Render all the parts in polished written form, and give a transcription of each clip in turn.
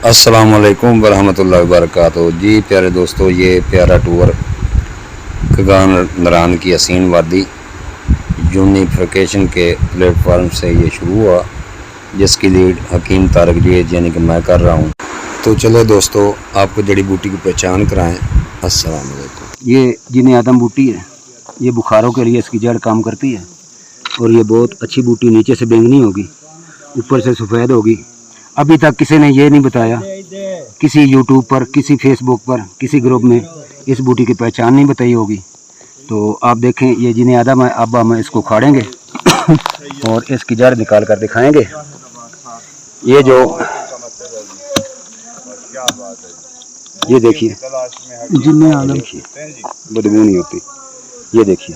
अस्सलाम वालेकुम वरहमतुल्लाहि वबरकातुहू। जी प्यारे दोस्तों, ये प्यारा टूर कगान नरान की हसीन वादी यूनिफिकेशन के प्लेटफार्म से ये शुरू हुआ, जिसकी लीड हकीम तारिक जवेद यानी कि मैं कर रहा हूँ। तो चलो दोस्तों, आपको जड़ी बूटी की पहचान कराएं। अस्सलाम वालेकुम। ये जिन्हें आदम बूटी है, ये बुखारों के लिए इसकी जड़ काम करती है और ये बहुत अच्छी बूटी, नीचे से बैंगनी होगी, ऊपर से सफ़ेद होगी। अभी तक किसी ने ये नहीं बताया, किसी यूट्यूब पर, किसी फेसबुक पर, किसी ग्रुप में इस बूटी की पहचान नहीं बताई होगी। तो आप देखें, ये जिन्हें आदम है, अब हम इसको उखाड़ेंगे और इसकी जड़ निकाल कर दिखाएंगे। ये जो ये देखिए, जिन्हें आदम देखिए, बदबू नहीं होती। ये देखिए,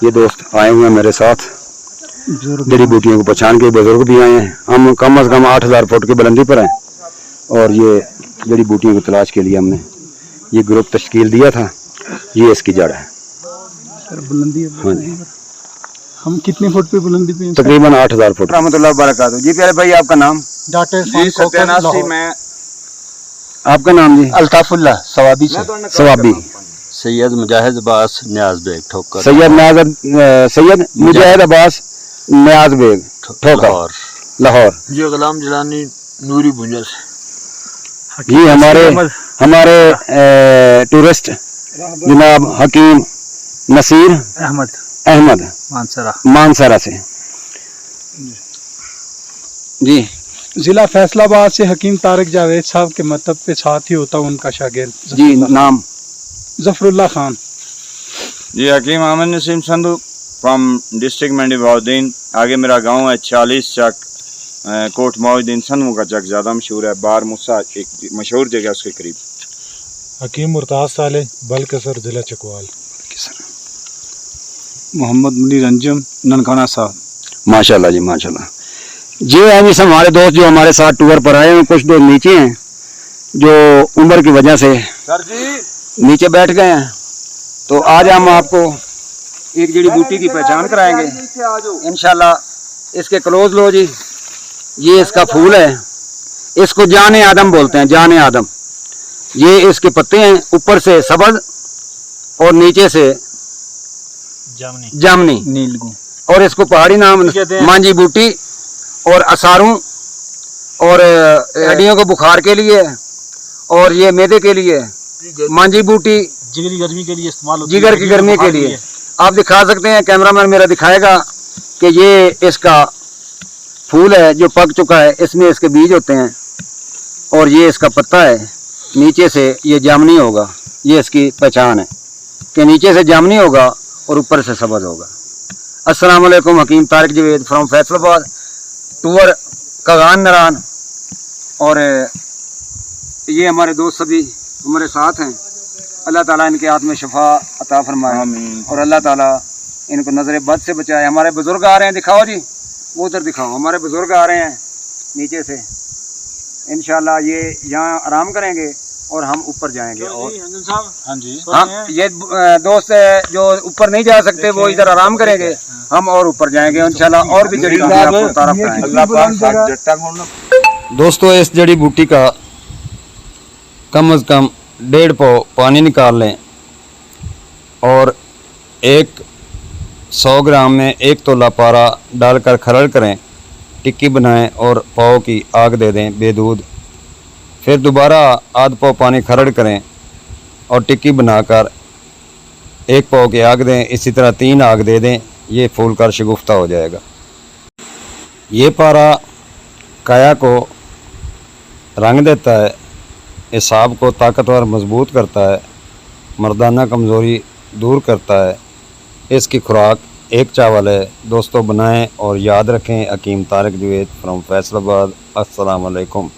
ये दोस्त आए हुए हैं मेरे साथ, जड़ी बूटियों को पहचान के बुजुर्ग भी आए हैं। हम कम से कम 8000 फुट की बुलंदी पर हैं और ये जड़ी बूटियों की तलाश के लिए हमने ये ग्रुप तश्कील दिया था। ये इसकी जड़ है। बुलंदी है। हाँ जी। हम कितने फुट पे बुलंदी पे? तकरीबन 8000 फुट। रहमतुल्लाह बरकातहू। जी प्यारे भाई, आपका नाम? डॉक्टर सत्यानाशी। मैं आपका नाम जी? अल्ताफुल्ला सवाबी से। सवाबी। सैयद मुजाहिद अब्बास न्याज बेग ठोकर। सैयद मुजाहिद अब्बास न्याज बेग ठोकर, लाहौर। जी गुलाम जिलानी नूरी भुंजा से। ये हमारे टूरिस्ट जनाब हकीम नसीर अहमद मानसरा से। जी जिला फैसलाबाद से हकीम तारिक जावेद साहब के मतलब पे साथ ही होता उनका शागिर्द। जी नाम? जफरुल्लाह खान। जी हकीम अहमद नसीम संधू फ्रॉम डिस्ट्रिक्ट मंडी बहाउद्दीन। आगे मेरा गांव है 40 चक, कोट मौजदीन संधू का चक ज़्यादा मशहूर है। बार मूसा एक मशहूर जगह उसके करीब। हकीम मुर्ताज़ साले बलकसर जिला चकवाल। मोहम्मद मुनीर अंजुम ननकाना साहब। माशाल्लाह जी, माशाल्लाह। जी हैं जी, सब हमारे दोस्त जो हमारे साथ टूर पर आए हैं। कुछ दोस्त नीचे हैं जो उम्र की वजह से नीचे बैठ गए हैं। तो आज हम आपको एक जड़ी बूटी की पहचान कराएंगे इंशाल्लाह। इसके क्लोज लो जी। ये इसका फूल है, इसको जाने आदम बोलते हैं, जाने आदम। ये इसके पत्ते हैं, ऊपर से सब्ज और नीचे से जामनी नीलगू। और इसको पहाड़ी नाम मांझी बूटी और असारू और हड्डियों को बुखार के लिए और ये मैदे के लिए मांझी बूटी जिगर की गर्मी के लिए इस्तेमाल होती है। जिगर की गर्मी के लिए आप दिखा सकते हैं, कैमरामैन मेरा दिखाएगा कि ये इसका फूल है जो पक चुका है। इसमें इसके बीज होते हैं और ये इसका पत्ता है। नीचे से ये जामनी होगा। ये इसकी पहचान है कि नीचे से जामनी होगा और ऊपर से सब्ज होगा। अस्सलाम वालेकुम। हकीम तारिक जवेद फ्रॉम फैसलाबाद, टूर कगान नरान। और ये हमारे दोस्त सभी हमारे साथ हैं। अल्लाह ताला इनके हाथ में शफा अता फरमाए और अल्लाह ताला इनको नज़र बद से बचाए। हमारे बुजुर्ग आ रहे हैं, दिखाओ जी, वो उधर दिखाओ। हमारे बुजुर्ग आ रहे हैं नीचे से। इंशाल्लाह ये यहाँ आराम करेंगे और हम ऊपर जाएंगे। और हाँ जी, हम ये दोस्त जो ऊपर नहीं जा सकते वो इधर आराम करेंगे, हम और ऊपर जाएंगे इंशाल्लाह। और भी जड़ी बूटी तारफ कराएंगे। दोस्तों, इस जड़ी बूटी का कम से कम 1.5 पाव पानी निकाल लें और 100 ग्राम में 1 तोला पारा डालकर खरड़ करें, टिक्की बनाएं और पाव की आग दे दें बेदूध। फिर दोबारा आध पाव पानी खरड़ करें और टिक्की बनाकर 1 पाव की आग दें। इसी तरह 3 आग दे दें, ये फूल कर शगुफ्ता हो जाएगा। ये पारा काया को रंग देता है, एसाब को ताकतवर मजबूत करता है, मर्दाना कमज़ोरी दूर करता है। इसकी खुराक एक चावल है। दोस्तों बनाएं और याद रखें। हकीम तारिक जवेद फ्रॉम फैसलाबाद। अस्सलाम वालेकुम।